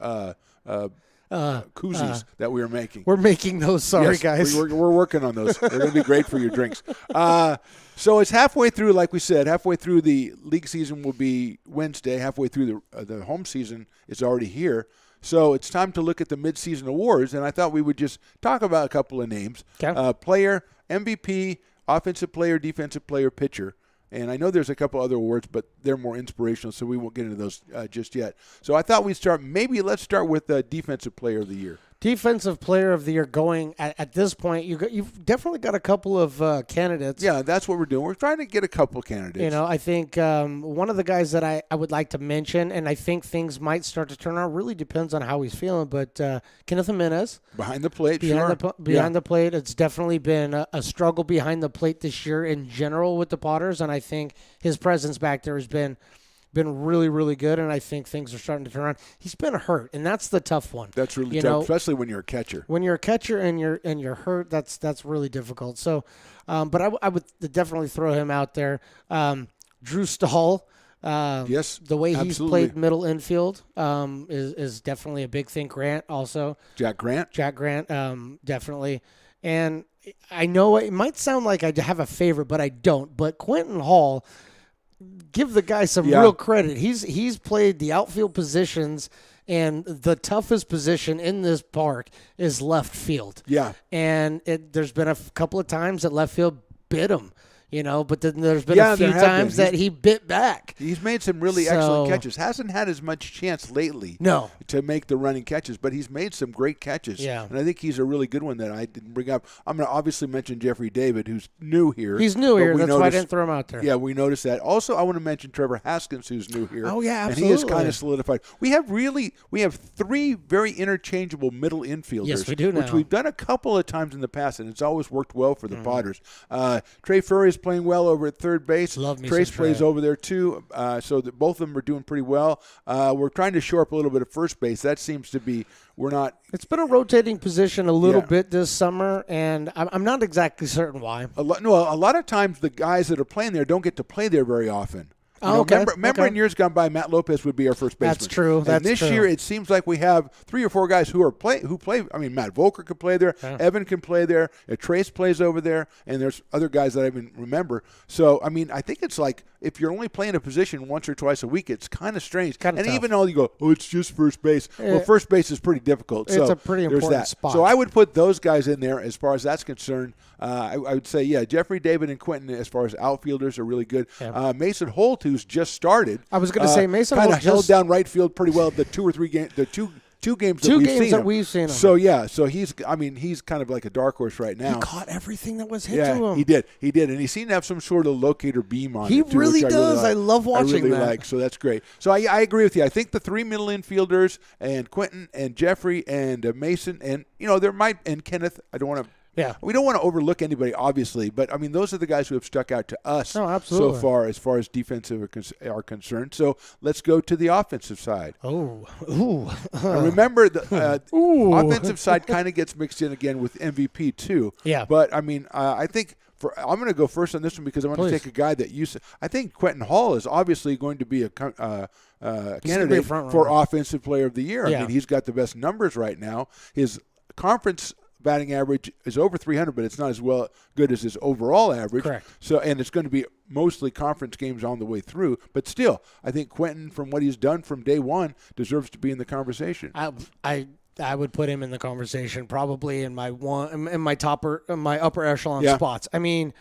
koozies that we are making. We're making those. Sorry, Yes, guys. We're working on those. They're going to be great for your drinks. So it's halfway through, like we said, halfway through the league season will be Wednesday. Halfway through the home season is already here. So it's time to look at the midseason awards, and I thought we would just talk about a couple of names. Okay. Player, MVP, offensive player, defensive player, pitcher. And I know there's a couple other awards, but they're more inspirational, so we won't get into those just yet. So I thought we'd start, let's start with Defensive Player of the Year. Defensive Player of the Year going at this point. You've definitely got a couple of candidates. Yeah, that's what we're doing. We're trying to get a couple candidates. I think one of the guys that I would like to mention, and I think things might start to turn around, really depends on how he's feeling, but Kenneth Jimenez. Behind the plate, Behind sure. the plate, it's definitely been a struggle behind the plate this year in general with the Potters, and I think his presence back there has been really, really good, and I think things are starting to turn around. He's been hurt, and that's the tough one. That's really tough, especially when you're a catcher. When you're a catcher and you're hurt, that's really difficult. So, but I would definitely throw him out there. Drew Stahl. Yes, the way he's absolutely. played middle infield is definitely a big thing. Grant also. Jack Grant, definitely. And I know it might sound like I have a favorite, but I don't. But Quentin Hall, give the guy some real credit. He's played the outfield positions, and the toughest position in this park is left field. Yeah. And there's been a couple of times that left field bit him. But then there's been a few times that he bit back. He's made some really excellent catches. Hasn't had as much chance lately to make the running catches, but he's made some great catches. Yeah. And I think he's a really good one that I didn't bring up. I'm going to obviously mention Jeffrey David, who's new here. He's new here. That's why I didn't throw him out there. Yeah, we noticed that. Also, I want to mention Trevor Haskins, who's new here. Oh, yeah, absolutely. And he is kind of solidified. We have 3 very interchangeable middle infielders. Yes, we do now. Which we've done a couple of times in the past, and it's always worked well for the Potters. Trey Furry is playing well over at third base. Love me Trace some Trey. plays over there too, so that both of them are doing pretty well. We're trying to shore up a little bit of first base. That seems to be It's been a rotating position a little bit this summer, and I'm not exactly certain why. A lot of times the guys that are playing there don't get to play there very often. Remember in years gone by, Matt Lopez would be our first baseman. That's true. And this year, it seems like we have 3 or 4 guys who play. I mean, Matt Volker could play there. Yeah. Evan can play there. Trace plays over there, and there's other guys that I even remember. So, I mean, I think it's like if you're only playing a position once or twice a week, it's kind of strange. Kinda tough. Even though you go, it's just first base. Well, first base is pretty difficult. It's a pretty there's important that. spot. So I would put those guys in there as far as that's concerned. I would say, Jeffrey David and Quentin, as far as outfielders, are really good. Yeah. Mason Holt, who's just started. I was going to say Mason kind Holt of held down right field pretty well the 2 or 3 games, the two games that we've seen him. So so he's kind of like a dark horse right now. He caught everything that was hit to him. He did, and he seemed to have some sort of locator beam on. He it too, really which does. I love watching I really that. like, so that's great. So I agree with you. I think the 3 middle infielders and Quentin and Jeffrey and Mason and and Kenneth. I don't want to. Yeah. We don't want to overlook anybody, obviously, but, I mean, those are the guys who have stuck out to us so far as defensive are concerned. So let's go to the offensive side. Oh. And remember, the offensive side kind of gets mixed in again with MVP, too. Yeah. But, I mean, I think I'm going to go first on this one because I want to take a guy that you said. I think Quentin Hall is obviously going to be a candidate for Offensive Player of the Year. Yeah. I mean, he's got the best numbers right now. His conference batting average is over 300, but it's not as good as his overall average. Correct. So, and it's going to be mostly conference games on the way through. But still, I think Quentin, from what he's done from day one, deserves to be in the conversation. I would put him in the conversation probably in my upper echelon spots. I mean,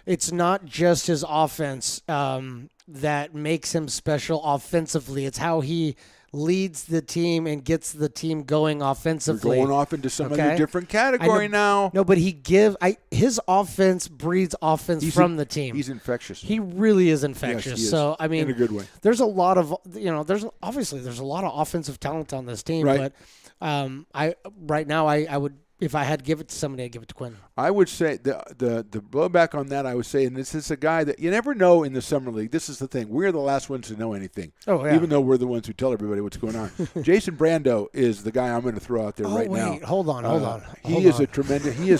it's not just his offense that makes him special offensively. It's how he leads the team and gets the team going offensively. We're going off into some other different category now. No, but his offense breeds offense from the team. He's infectious. He really is infectious. Yes, he is. So I mean, in a good way. There's a lot of there's a lot of offensive talent on this team, right. but right now I would, if I had to give it to somebody, I'd give it to Quinn. I would say the blowback on that, I would say, and this is a guy that you never know in the summer league. This is the thing. We're the last ones to know anything. Oh, yeah. Even though we're the ones who tell everybody what's going on. Jason Brando is the guy I'm going to throw out there right now. Hold on. He has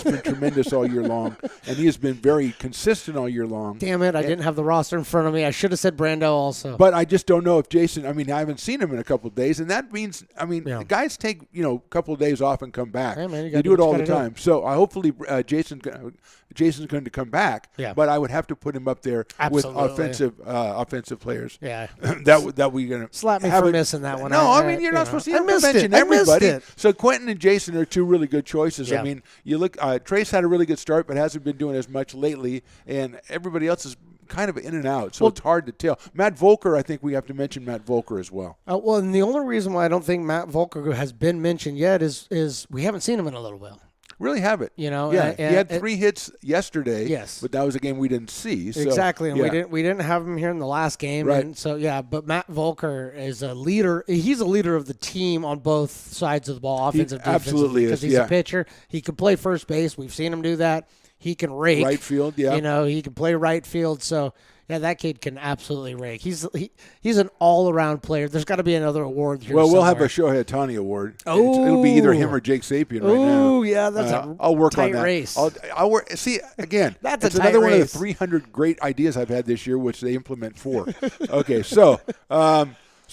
been tremendous all year long, and he has been very consistent all year long. Damn it, I didn't have the roster in front of me. I should have said Brando also. But I just don't know if Jason, I haven't seen him in a couple of days, and that means, the guys take, a couple of days off and come back. Yeah, man, they do it all the time. So hopefully Jason's going to come back. Yeah. But I would have to put him up there Absolutely. with offensive players. Yeah. that we're going to slap me for missing that one. No, you're not supposed to. You have to mention everybody. So Quentin and Jason are two really good choices. Yeah. I mean, you look. Trace had a really good start, but hasn't been doing as much lately, and everybody else is kind of in and out, so it's hard to tell. Matt Volker, I think we have to mention Matt Volker as well. Well, and the only reason why I don't think Matt Volker has been mentioned yet is we haven't seen him in a little while. Really haven't. Yeah, he had 3 hits yesterday. Yes, but that was a game we didn't see. So, exactly, and we didn't have him here in the last game, right? And so but Matt Volker is a leader. He's a leader of the team on both sides of the ball, offensive, defensive. Absolutely is. Because he's a pitcher. He can play first base. We've seen him do that. He can rake right field. Yeah, he can play right field. So. Yeah, that kid can absolutely rake. He's an all-around player. There's got to be another award here. Well, we'll somewhere. have a Shohei Ohtani award. Oh, it'll be either him or Jake Sapien right now. Oh, yeah, that's I'll work tight on that. Race. I'll work. See, again, that's another one of the race. 300 great ideas I've had this year, which they implement 4. Okay, so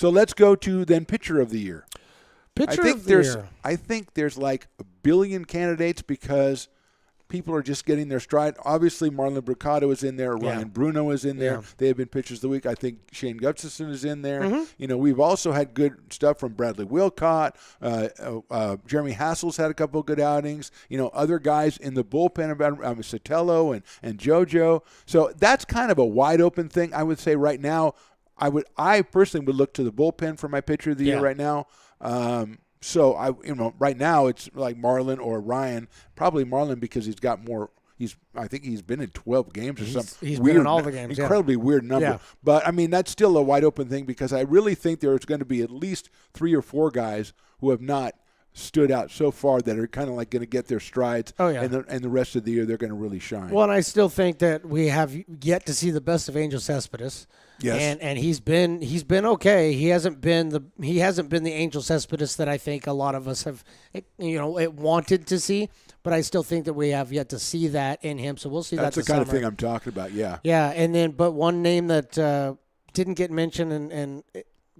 let's go to then pitcher of the year. I think there's like a billion candidates because people are just getting their stride. Obviously, Marlon Bricado is in there. Ryan Bruno is in there. Yeah. They have been pitchers of the week. I think Shane Gustafson is in there. Mm-hmm. We've also had good stuff from Bradley Wilcott. Jeremy Hassel's had a couple of good outings. Other guys in the bullpen, Sotelo and JoJo. So that's kind of a wide open thing. I would say right now, I personally would look to the bullpen for my pitcher of the year right now. So right now it's like Marlon or Ryan. Probably Marlon because he's got more. I think he's been in 12 games or something. He's weird, been in all the games. Incredibly weird number. Yeah. But that's still a wide open thing because I really think there's going to be at least 3 or 4 guys who have not stood out so far that are kind of like going to get their strides. Oh, yeah. And the rest of the year they're going to really shine. Well, and I still think that we have yet to see the best of Angel Cespedes. Yes. And he's been okay. He hasn't been the Angel Cespedes that I think a lot of us have wanted to see, but I still think that we have yet to see that in him. So we'll see That's that. the kind of thing I'm talking about. Yeah. Yeah, and then but one name that didn't get mentioned and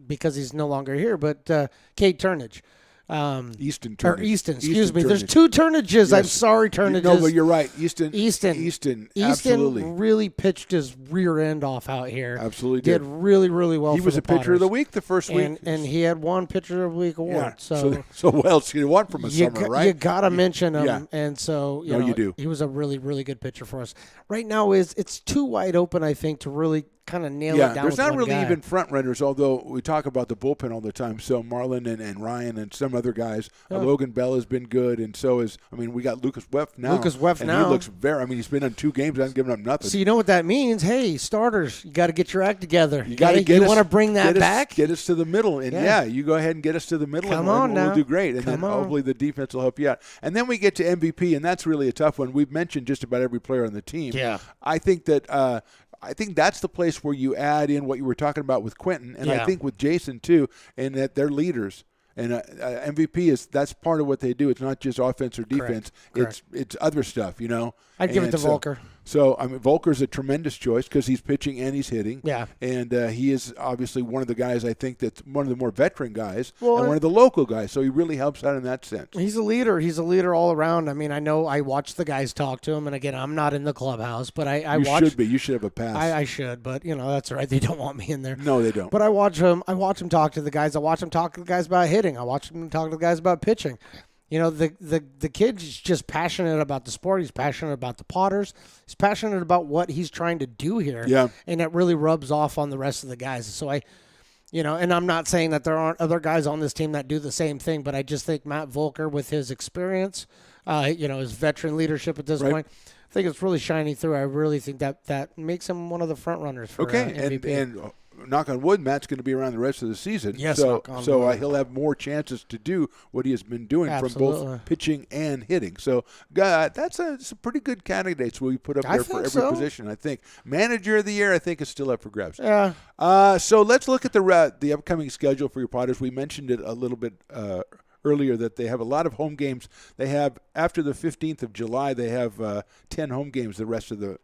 because he's no longer here, but Cade Turnage. Easton Or Turnage. Easton, excuse me. Turnage. There's 2 Turnages. Yes. I'm sorry, Turnages. No, but you're right. Easton, absolutely. really pitched his rear end off out here. Absolutely did really, really well. He was a pitcher of the week the first week. And he had one pitcher of the week award. Yeah. So what else you want from a summer, right? You got to mention him. Yeah. And so, you do. He was a really, really good pitcher for us. Right now, it's too wide open, I think, to really kind of nail it down. There's with not one really guy. even front runners, although we talk about the bullpen all the time. So Marlon and Ryan and some other guys. Logan Bell has been good, and so is, we got Lucas Weff now. And he looks he's been on 2 games, hasn't given up nothing. So you know what that means? Hey, starters, you got to get your act together. You got to get You want to bring that back? Get us to the middle. And you go ahead and get us to the middle. Come and on now. We'll do great. And then hopefully the defense will help you out. And then we get to MVP, and that's really a tough one. We've mentioned just about every player on the team. Yeah. I think that I think that's the place where you add in what you were talking about with Quentin, and I think with Jason too, and that they're leaders. And MVP that's part of what they do. It's not just offense or defense. Correct. It's other stuff, I'd give it to Volker. So, I mean, Volker's a tremendous choice because he's pitching and he's hitting. Yeah. And he is obviously one of the guys, I think, that's one of the more veteran guys Well, and one of the local guys. So he really helps out in that sense. He's a leader. He's a leader all around. I mean, I know I watch the guys talk to him, and again, I'm not in the clubhouse, but I You watch. should be. You should have a pass. I should, but that's all right. They don't want me in there. No, they don't. But I watch him. I watch him talk to the guys. I watch him talk to the guys about hitting. I watch him talk to the guys about pitching. The kid's just passionate about the sport. He's passionate about the Potters. He's passionate about what he's trying to do here. Yeah. And it really rubs off on the rest of the guys. So and I'm not saying that there aren't other guys on this team that do the same thing, but I just think Matt Volker, with his experience, his veteran leadership at this point, I think it's really shining through. I really think that makes him one of the front runners for MVP. And knock on wood, Matt's going to be around the rest of the season. Yes, so knock on wood. he'll have more chances to do what he has been doing from Absolutely. both pitching and hitting. So that's some pretty good candidates we put up I there for think every so. position. I think manager of the year, I think, is still up for grabs. Yeah. So let's look at the upcoming schedule for your Potters. We mentioned it a little bit earlier that they have a lot of home games. They have, after the 15th of July, they have 10 home games the rest of the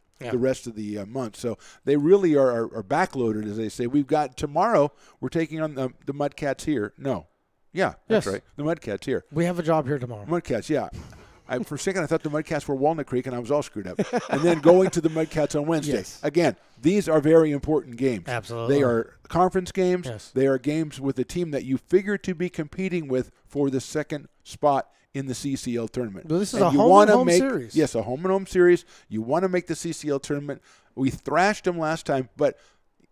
month. So they really are backloaded, as they say. We've got tomorrow, we're taking on the Mudcats here. No. Yeah, that's Yes. right. The Mudcats here. We have a job here tomorrow. Mudcats, yeah. For a second, I thought the Mudcats were Walnut Creek, and I was all screwed up. And then going to the Mudcats on Wednesday. Yes. Again, these are very important games. Absolutely. They are conference games. Yes. They are games with a team that you figure to be competing with for the second spot in the CCL tournament. Well, this is And a you home wanna and home make- series. Yes, a home and home series. You want to make the CCL tournament. We thrashed them last time, but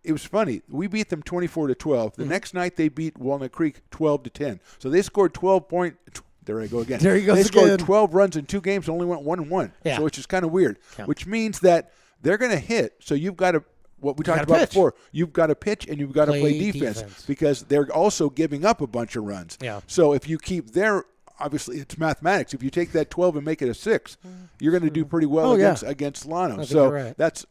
it was funny. We beat them 24-12. The next night they beat Walnut Creek 12-10. So they scored 12 points. There I go again. There he goes They scored again. 12 runs in 2 games and only went 1-1. Yeah. So which is kind of weird. Yeah. Which means that they're going to hit. So you've got to, what we talked gotta about pitch. before, you've got to pitch and you've got to play Play defense defense. because they're also giving up a bunch of runs. Yeah. So if you keep their, obviously it's mathematics. If you take that 12 and make it a 6, you're going to do pretty well Oh, yeah. against Lano. think So you're right. that's,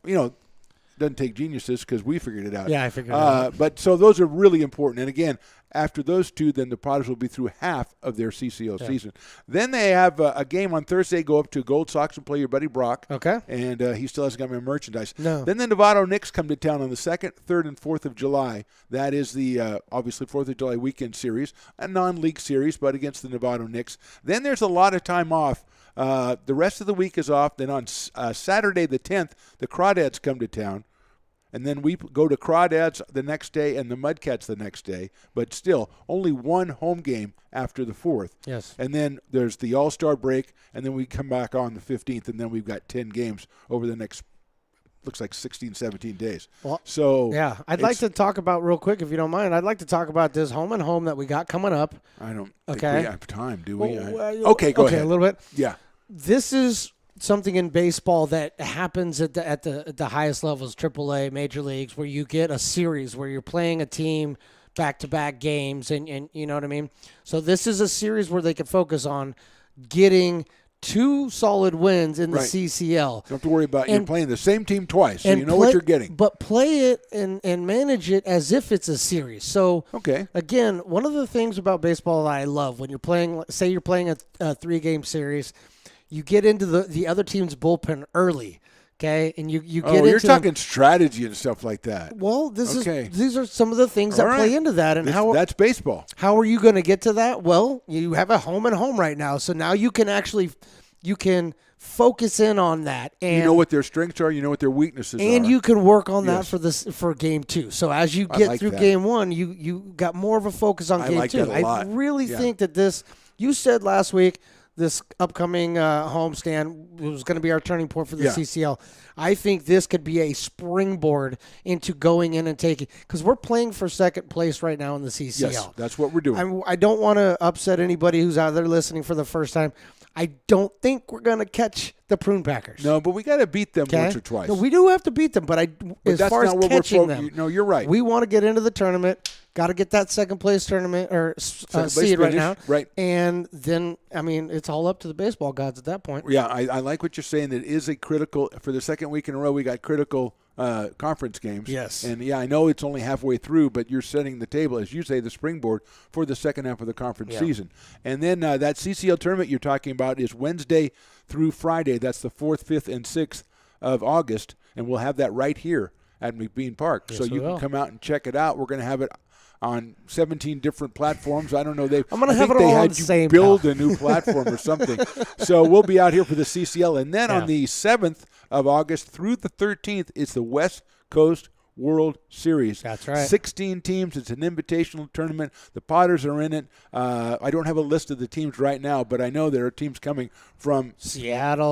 doesn't take geniuses because we figured it out. Yeah, I figured it out. But so those are really important. And again, after those two, then the Potters will be through half of their CCL season. Then they have a game on Thursday. Go up to Gold Sox and play your buddy Brock. Okay. And he still hasn't got my merchandise. No. Then the Novato Knicks come to town on the 2nd, 3rd, and 4th of July. That is the, obviously, 4th of July weekend series, a non-league series, but against the Novato Knicks. Then there's a lot of time off. The rest of the week is off. Then on Saturday the 10th, the Crawdads come to town. And then we go to Crawdads the next day and the Mudcats the next day. But still, only one home game after the 4th. Yes. And then there's the All-Star break, and then we come back on the 15th, and then we've got 10 games over the next, looks like 16, 17 days. Well, So yeah, I'd like to talk about real quick, if you don't mind. I'd like to talk about this home and home that we got coming up. I don't think Okay. we have time, do we? Okay, go ahead. a little bit. Yeah. This is something in baseball that happens at the highest levels, AAA, major leagues, where you get a series where you're playing a team back-to-back games, and you know what I mean? So this is a series where they can focus on getting 2 solid wins in the Right. CCL. Don't have to worry about you're And- playing the same team twice, so and you know what play- you're getting. But play it and manage it as if it's a series. So Okay. again, one of the things about baseball that I love when you're playing, say you're playing a 3-game series, you get into the other team's bullpen early, okay, and you get into you're talking them. strategy and stuff like that. Well, Okay. these are some of the things that All right. play into that, and That's baseball. how are you going to get to that? Well, you have a home and home right now, so now you can focus in on that, and You know what their strengths are. You know what their weaknesses are. and you can work on Yes. that for game 2. So as you I get like through that. game 1, you got more of a focus on I game like 2. that a lot. I really Yeah. think that this. You said last week this upcoming homestand was going to be our turning point for the Yeah. CCL. I think this could be a springboard into going in and taking, because we're playing for second place right now in the CCL. Yes, that's what we're doing. I don't want to upset anybody who's out there listening for the first time. I don't think we're going to catch the Prune Packers. No, but we got to beat them Okay? once or twice. No, we do have to beat them, but as that's far as not what we're catching them, no, you're right. we want to get into the tournament. Got to get that second place tournament or Second place seed right finish, now. right. And then, I mean, it's all up to the baseball gods at that point. Yeah, I like what you're saying. That is a critical, for the second week in a row, we got critical conference games. Yes. And, yeah, I know it's only halfway through, but you're setting the table, as you say, the springboard for the second half of the conference season. And then that CCL tournament you're talking about is Wednesday through Friday. That's the 4th, 5th, and 6th of August, and we'll have that right here at McBean Park. Yes, so we you will. can come out and check it out. We're going to have it on 17 different platforms. I don't know. I'm gonna I have think it all they on had the you same build time. a new platform or something. So we'll be out here for the CCL. And then Yeah. on the 7th of August through the 13th, it's the West Coast World Series. That's right. 16 teams. It's an invitational tournament. The Potters are in it. I don't have a list of the teams right now, but I know there are teams coming from Seattle.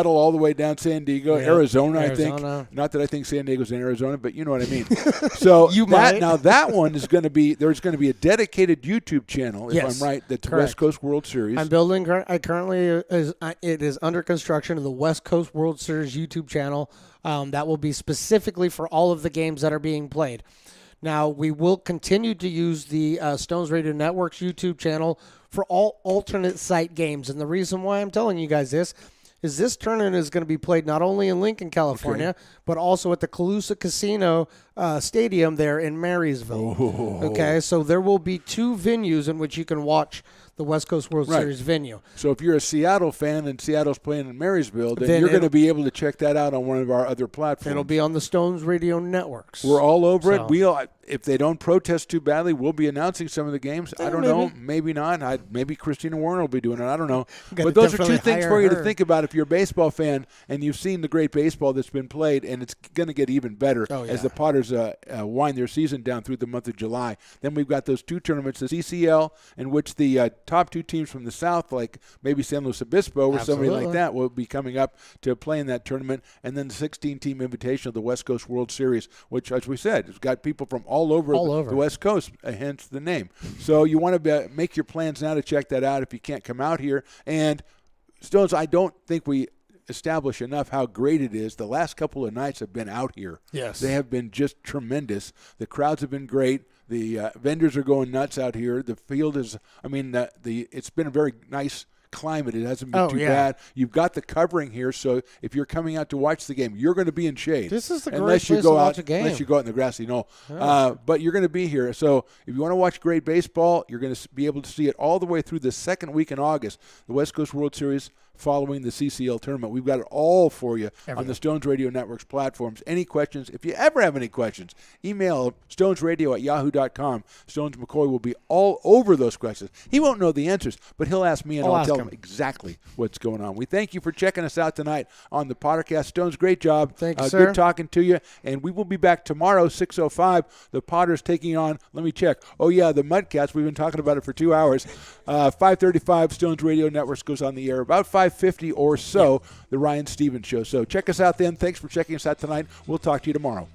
all the way down San Diego, Yeah, Arizona, I Arizona. think. Not that I think San Diego's in Arizona, but you know what I mean. So You might. now that one is going to be, there's going to be a dedicated YouTube channel, if Yes, I'm right, that's correct. West Coast World Series. I'm building. I currently it is under construction of the West Coast World Series YouTube channel. That will be specifically for all of the games that are being played. Now we will continue to use the Stones Radio Network's YouTube channel for all alternate site games, and the reason why I'm telling you guys this is this tournament is going to be played not only in Lincoln, California, but also at the Calusa Casino Stadium there in Marysville. Okay, so there will be two venues in which you can watch the West Coast World Right. Series venue. So if you're a Seattle fan and Seattle's playing in Marysville, then Then you're going to it'll- be able to check that out on one of our other platforms. It'll be on the Stones Radio Networks. We're all over So- it. We'll, if they don't protest too badly, we'll be announcing some of the games. I don't know. Maybe not. Maybe Christina Warner will be doing it. I don't know. Gotta But those are two definitely things hire for you to her. think about if you're a baseball fan and you've seen the great baseball that's been played, and it's going to get even better Oh, yeah. as the Potters wind their season down through the month of July. Then we've got those two tournaments, the CCL, in which the top two teams from the South, like maybe San Luis Obispo or somebody like Absolutely. that, will be coming up to play in that tournament. And then the 16-team invitation of the West Coast World Series, which, as we said, has got people from all over the West Coast, hence the name. So you want to make your plans now to check that out if you can't come out here. And Stones, I don't think we establish enough how great it is. The last couple of nights have been out here. Yes. They have been just tremendous. The crowds have been great. The vendors are going nuts out here. The field is, it's been a very nice climate. It hasn't been too bad. You've got the covering here, so if you're coming out to watch the game, you're going to be in shade. This is the great unless you place go to out, watch a game. Unless you go out in the grassy knoll. But you're going to be here. So if you want to watch great baseball, you're going to be able to see it all the way through the second week in August, the West Coast World Series following the CCL tournament. We've got it all for you on the Stones Radio Network's platforms. Any questions? If you ever have any questions, email stonesradio@yahoo.com. Stones McCoy will be all over those questions. He won't know the answers, but he'll ask me, and I'll tell him exactly what's going on. We thank you for checking us out tonight on the Pottercast. Stones, great job. Thank you, sir. Good talking to you. And we will be back tomorrow, 6:05. The Potters taking on, let me check. Oh, yeah, the Mudcats. We've been talking about it for 2 hours. 5:35, Stones Radio Networks goes on the air. About 5:50 or so, the Ryan Stevens Show. So check us out then. Thanks for checking us out tonight. We'll talk to you tomorrow.